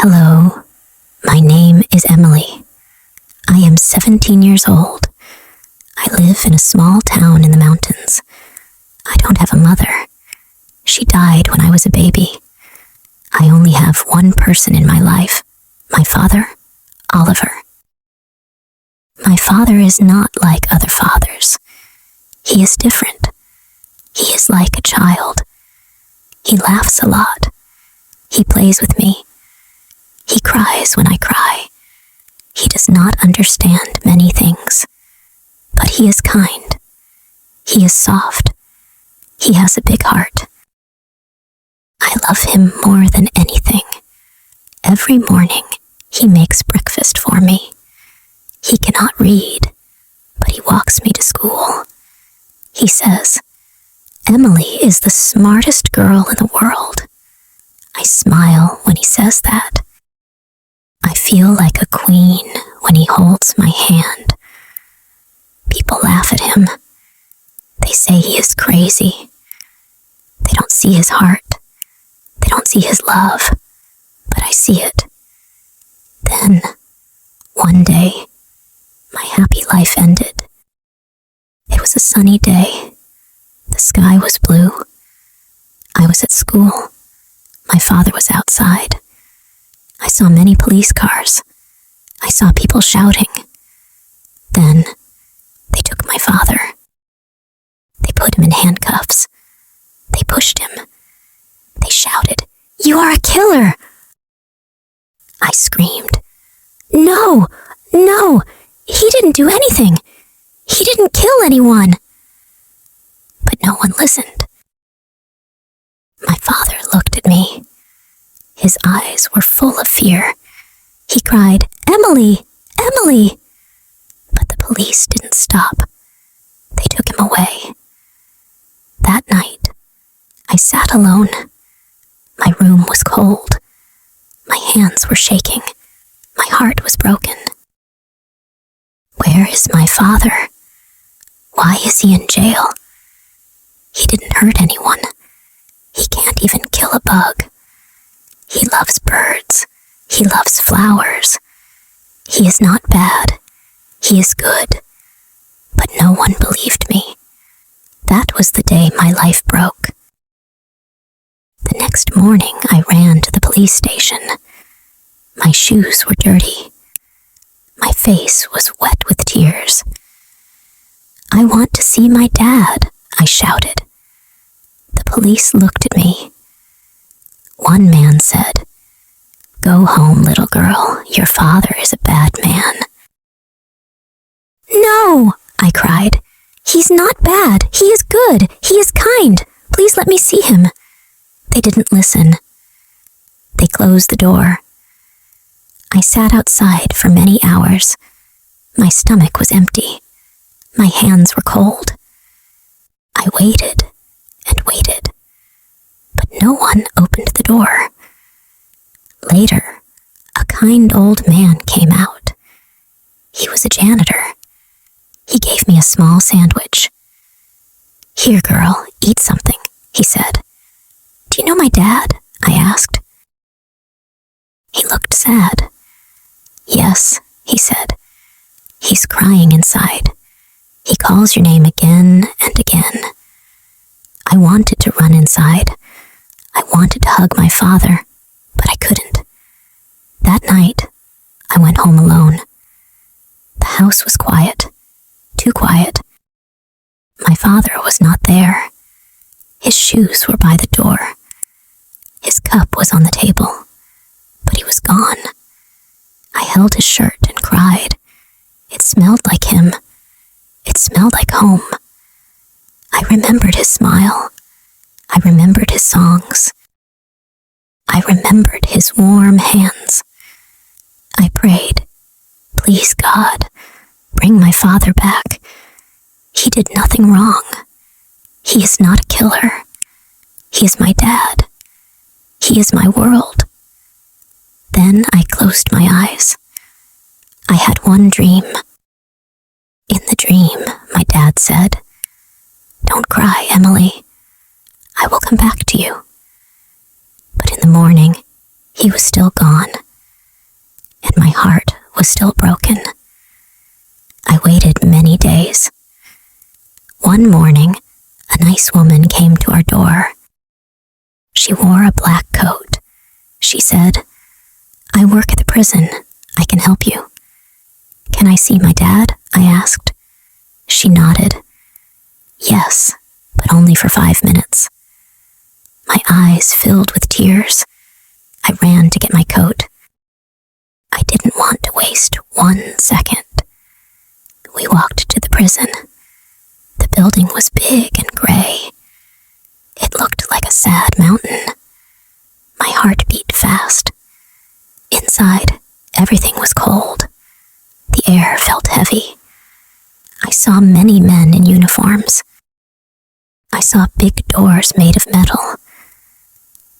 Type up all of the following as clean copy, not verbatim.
Hello, my name is Emily. I am 17 years old. I live in a small town in the mountains. I don't have a mother. She died when I was a baby. I only have one person in my life, my father, Oliver. My father is not like other fathers. He is different. He is like a child. He laughs a lot. He plays with me. He cries when I cry. He does not understand many things, but he is kind. He is soft. He has a big heart. I love him more than anything. Every morning, he makes breakfast for me. He cannot read, but he walks me to school. He says, "Emily is the smartest girl in the world." I smile when he says that. I feel like a queen when he holds my hand. People laugh at him. They say he is crazy. They don't see his heart. They don't see his love, but I see it. Then, one day, my happy life ended. It was a sunny day. The sky was blue. I was at school. My father was outside. I saw many police cars. I saw people shouting. Then, they took my father. They put him in handcuffs. They pushed him. They shouted, "You are a killer!" I screamed, "No! No! He didn't do anything! He didn't kill anyone!" But no one listened. My father looked at me. His eyes were full of fear. He cried, "Emily! Emily!" But the police didn't stop. They took him away. That night, I sat alone. My room was cold. My hands were shaking. My heart was broken. Where is my father? Why is he in jail? He didn't hurt anyone. He can't even kill a bug. He loves birds. He loves flowers. He is not bad. He is good. But no one believed me. That was the day my life broke. The next morning, I ran to the police station. My shoes were dirty. My face was wet with tears. "I want to see my dad," I shouted. The police looked at me. One man said, "Go home, little girl. Your father is a bad man." "No!" I cried. "He's not bad. He is good. He is kind. Please let me see him." They didn't listen. They closed the door. I sat outside for many hours. My stomach was empty. My hands were cold. I waited and waited, but no one opened the door. Later, a kind old man came out. He was a janitor. He gave me a small sandwich. "Here, girl, eat something," he said. "Do you know my dad?" I asked. He looked sad. "Yes," he said. "He's crying inside. He calls your name again and again." I wanted to run inside. I wanted to hug my father, but I couldn't. That night, I went home alone. The house was quiet, too quiet. My father was not there. His shoes were by the door. His cup was on the table, but he was gone. I held his shirt and cried. It smelled like him. It smelled like home. I remembered his smile. I remembered his songs. I remembered his warm hands. I prayed, "Please, God, bring my father back. He did nothing wrong. He is not a killer. He is my dad. He is my world." Then I closed my eyes. I had one dream. In the dream, my dad said, "Don't cry, Emily. I will come back to you." But in the morning, he was still gone. and my heart was still broken. I waited many days. One morning, a nice woman came to our door. She wore a black coat. She said, "I work at the prison. I can help you." "Can I see my dad?" I asked. She nodded. "Yes, but only for 5 minutes." My eyes filled with tears. I ran to get my coat. I didn't want to waste 1 second. We walked to the prison. The building was big and gray. It looked like a sad mountain. My heart beat fast. Inside, everything was cold. The air felt heavy. I saw many men in uniforms. I saw big doors made of metal.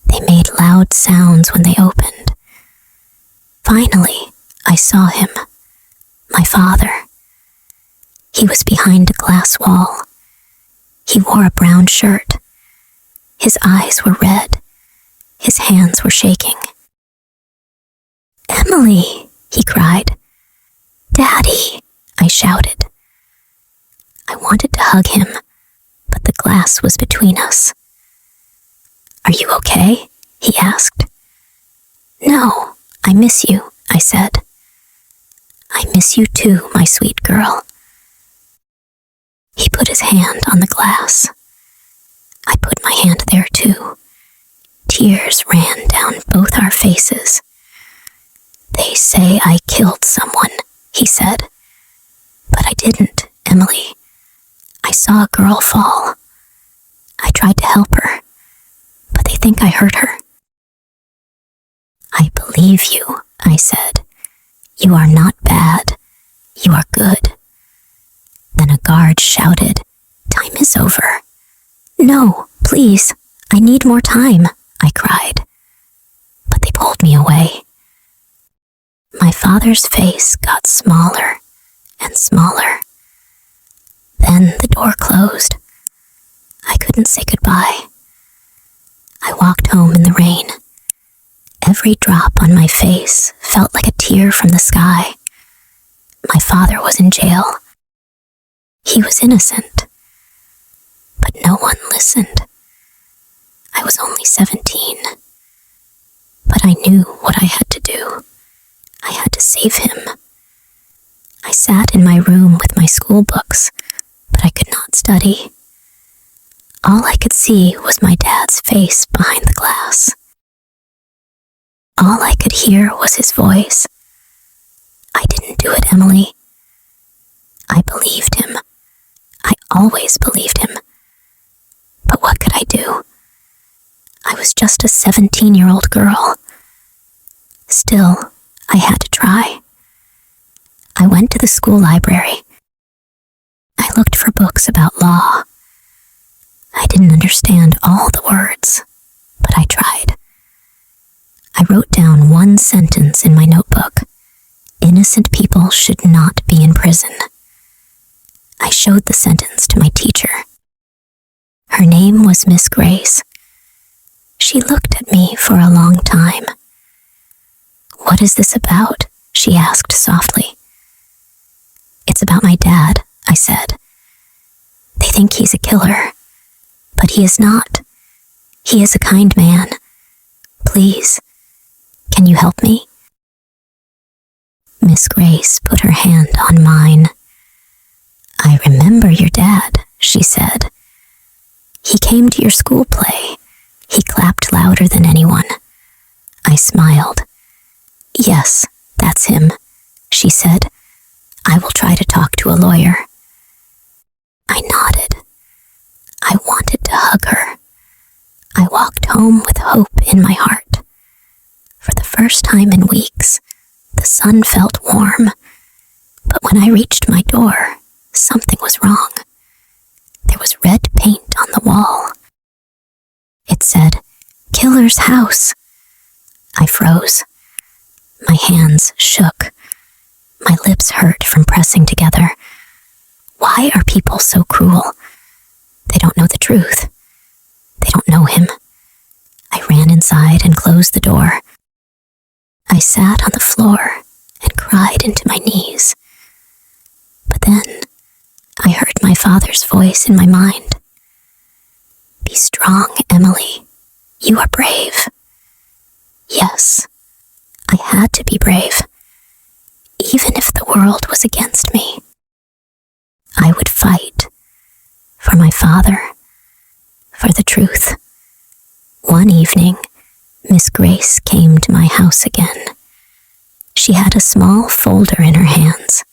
They made loud sounds when they opened. Finally, I saw him, my father. He was behind a glass wall. He wore a brown shirt. His eyes were red. His hands were shaking. "Emily," he cried. "Daddy," I shouted. I wanted to hug him, but the glass was between us. "Are you okay?" he asked. "No, I miss you," I said. "I miss you too, my sweet girl." He put his hand on the glass. I put my hand there too. Tears ran down both our faces. "They say I killed someone," he said. "But I didn't, Emily. I saw a girl fall. I tried to help her, but they think I hurt her." "I believe you," I said. "You are not bad. You are good." Then a guard shouted, "Time is over." "No, please, I need more time," I cried. But they pulled me away. My father's face got smaller and smaller. Then the door closed. I couldn't say goodbye. I walked home in the rain. Every drop on my face felt like a tear from the sky. My father was in jail. He was innocent. But no one listened. I was only 17. But I knew what I had to do. I had to save him. I sat in my room with my school books, but I could not study. All I could see was my dad's face behind the glass. All I could hear was his voice. "I didn't do it, Emily." I believed him. I always believed him. But what could I do? I was just a 17-year-old girl. Still, I had to try. I went to the school library. I looked for books about law. I didn't understand all the words, but I tried. I wrote down one sentence in my notebook. Innocent people should not be in prison. I showed the sentence to my teacher. Her name was Miss Grace. She looked at me for a long time. "What is this about?" she asked softly. "It's about my dad," I said. "They think he's a killer, but he is not. He is a kind man. Please, can you help me?" Miss Grace put her hand on mine. "I remember your dad," she said. "He came to your school play. He clapped louder than anyone." I smiled. "Yes, that's him," she said. "I will try to talk to a lawyer." I nodded. I wanted to hug her. I walked home with hope in my heart. For the first time in weeks, the sun felt warm. But when I reached my door, something was wrong. There was red paint on the wall. It said, "Killer's house." I froze. My hands shook. My lips hurt from pressing together. Why are people so cruel? They don't know the truth. They don't know him. I ran inside and closed the door. I sat on the floor cried into my knees. But then I heard my father's voice in my mind. Be strong, Emily. You are brave. Yes, I had to be brave. Even if the world was against me, I would fight for my father, for the truth. One evening, Miss Grace came to my house again. She had a small folder in her hands.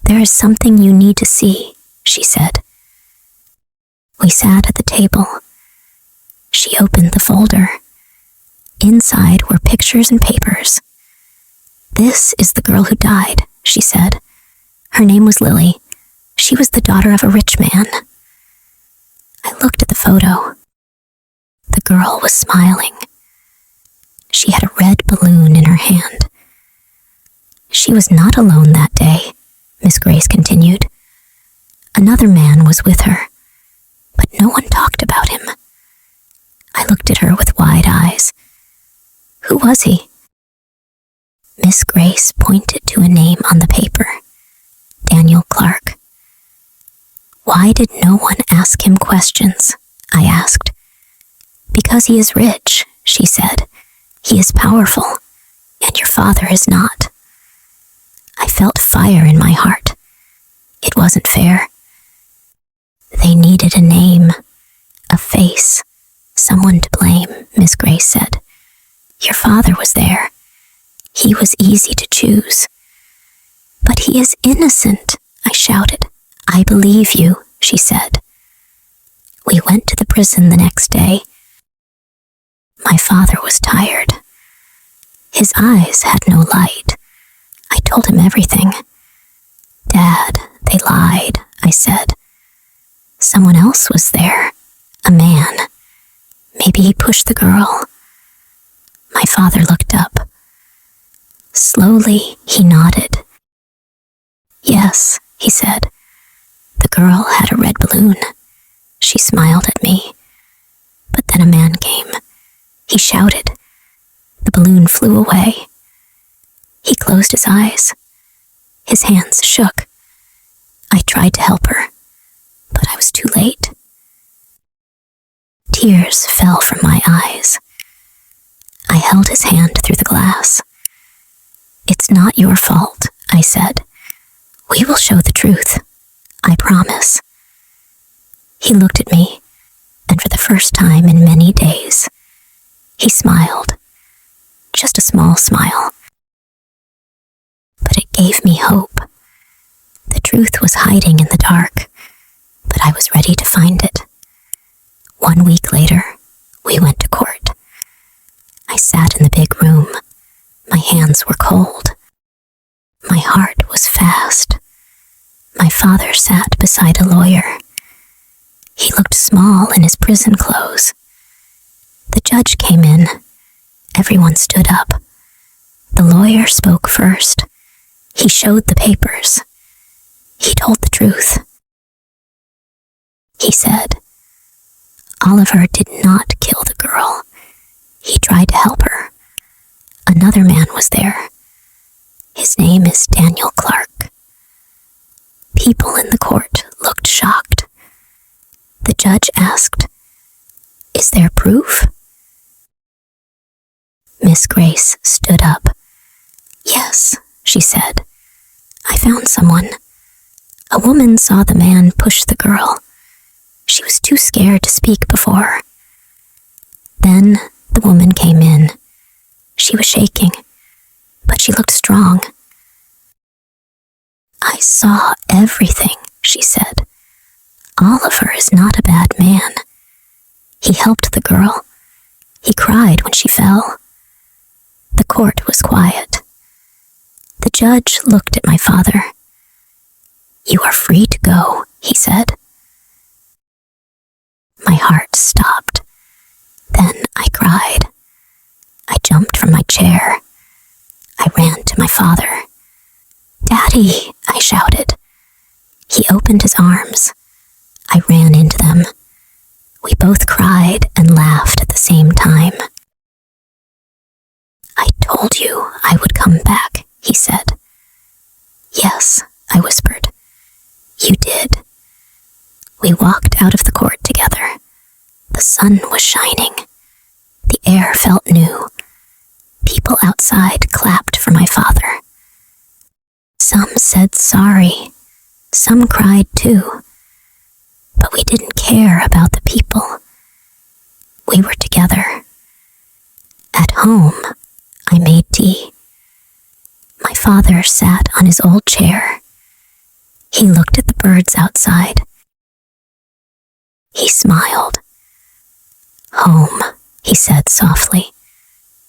There is something you need to see, she said. We sat at the table. She opened the folder. Inside were pictures and papers. This is the girl who died, she said. Her name was Lily. She was the daughter of a rich man. I looked at the photo. The girl was smiling. She had a red balloon in her hand. She was not alone that day, Miss Grace continued. Another man was with her, but no one talked about him. I looked at her with wide eyes. Who was he? Miss Grace pointed to a name on the paper. Daniel Clark. Why did no one ask him questions? I asked. Because he is rich, she said. He is powerful, and your father is not. I felt fire in my heart. It wasn't fair. They needed a name, a face, someone to blame, Miss Grace said. Your father was there. He was easy to choose. But he is innocent, I shouted. I believe you, she said. We went to the prison the next day. My father was tired. His eyes had no light. I told him everything. Dad, they lied, I said. Someone else was there, a man. Maybe he pushed the girl. My father looked up. Slowly, he nodded. Yes, he said. The girl had a red balloon. She smiled at me. But then a man came. He shouted. The balloon flew away. He closed his eyes. His hands shook. I tried to help her, but I was too late. Tears fell from my eyes. I held his hand through the glass. It's not your fault, I said. We will show the truth. I promise. He looked at me, and for the first time in many days, he smiled. Just a small smile. But it gave me hope. The truth was hiding in the dark, but I was ready to find it. 1 week later, we went to court. I sat in the big room. My hands were cold. My heart was fast. My father sat beside a lawyer. He looked small in his prison clothes. The judge came in. Everyone stood up. The lawyer spoke first. He showed the papers. He told the truth. He said, Oliver did not kill the girl. He tried to help her. Another man was there. His name is Daniel Clark. People in the court looked shocked. The judge asked, Is there proof? Miss Grace stood up. Yes, she said. I found someone. A woman saw the man push the girl. She was too scared to speak before. Then the woman came in. She was shaking, but she looked strong. I saw everything, she said. Oliver is not a bad man. He helped the girl. He cried when she fell. The court was quiet. The judge looked at my father. You are free to go, he said. My heart stopped. Then I cried. I jumped from my chair. I ran to my father. Daddy, I shouted. He opened his arms. I ran into them. We both cried and laughed at the same time. I told you I would come back, he said. Yes, I whispered. You did. We walked out of the court together. The sun was shining. The air felt new. People outside clapped for my father. Some said sorry. Some cried too. But we didn't care about the people. We were together. At home, I made tea. My father sat on his old chair. He looked at the birds outside. He smiled. Home, he said softly.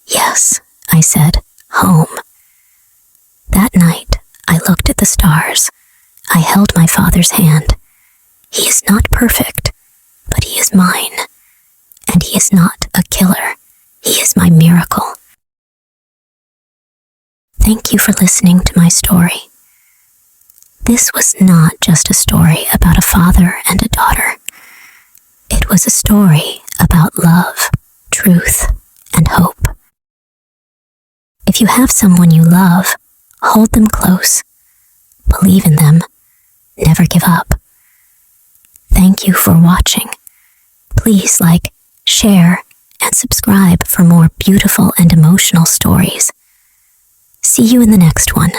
Yes, I said, home. That night, I looked at the stars. I held my father's hand. He is not perfect, but he is mine. And he is not a killer. He is my miracle. Thank you for listening to my story. This was not just a story about a father and a daughter. It was a story about love, truth, and hope. If you have someone you love, hold them close. Believe in them. Never give up. Thank you for watching. Please like, share, and subscribe for more beautiful and emotional stories. See you in the next one.